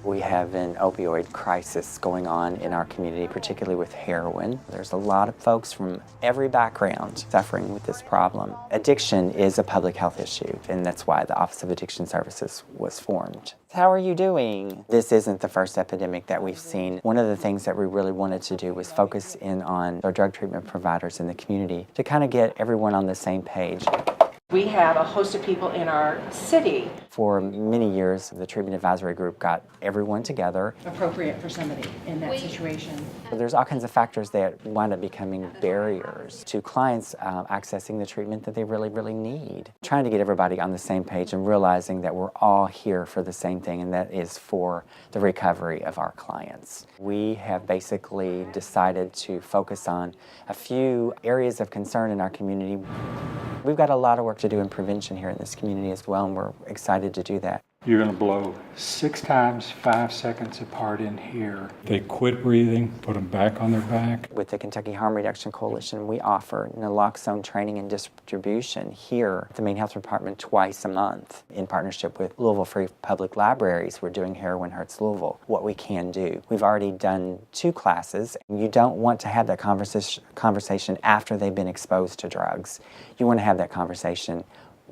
We have an opioid crisis going on in our community, particularly with heroin. There's a lot of folks from every background suffering with this problem. Addiction is a public health issue, and that's why the Office of Addiction Services was formed. How are you doing? This isn't the first epidemic that we've seen. One of the things that we really wanted to do was focus in on our drug treatment providers in the community to kind of get everyone on the same page. We have a host of people in our city. For many years, the treatment advisory group got everyone together. Appropriate for somebody in that situation. There's all kinds of factors that wind up becoming barriers to clients accessing the treatment that they really, really need. Trying to get everybody on the same page and realizing that we're all here for the same thing, and that is for the recovery of our clients. We have basically decided to focus on a few areas of concern in our community. We've got a lot of work to do in prevention here in this community as well, and we're excited to do that. You're going to blow 6 times 5 seconds apart in here. They quit breathing, put them back on their back. With the Kentucky Harm Reduction Coalition, we offer naloxone training and distribution here at the Maine Health Department twice a month. In partnership with Louisville Free Public Libraries, we're doing Heroin Hurts Louisville, what we can do. We've already done 2 classes. You don't want to have that conversation after they've been exposed to drugs. You want to have that conversation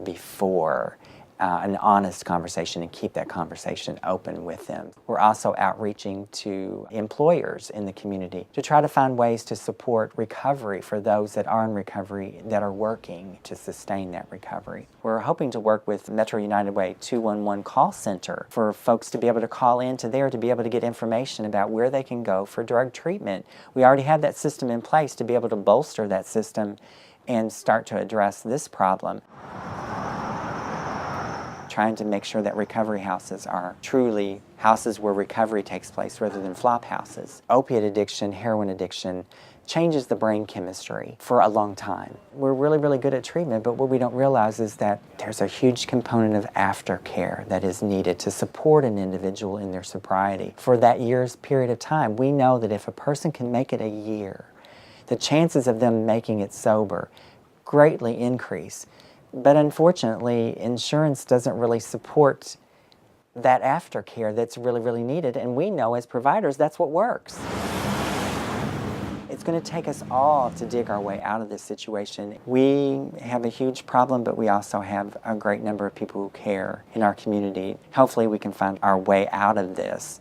before. An honest conversation, and keep that conversation open with them. We're also outreaching to employers in the community to try to find ways to support recovery for those that are in recovery that are working to sustain that recovery. We're hoping to work with Metro United Way 211 call center for folks to be able to call into there to be able to get information about where they can go for drug treatment. We already have that system in place to be able to bolster that system and start to address this problem. Trying to make sure that recovery houses are truly houses where recovery takes place rather than flop houses. Opiate addiction, heroin addiction changes the brain chemistry for a long time. We're really, really good at treatment, but what we don't realize is that there's a huge component of aftercare that is needed to support an individual in their sobriety. For that year's period of time, we know that if a person can make it a year, the chances of them making it sober greatly increase. But unfortunately, insurance doesn't really support that aftercare that's really, really needed. And we know as providers that's what works. It's going to take us all to dig our way out of this situation. We have a huge problem, but we also have a great number of people who care in our community. Hopefully we can find our way out of this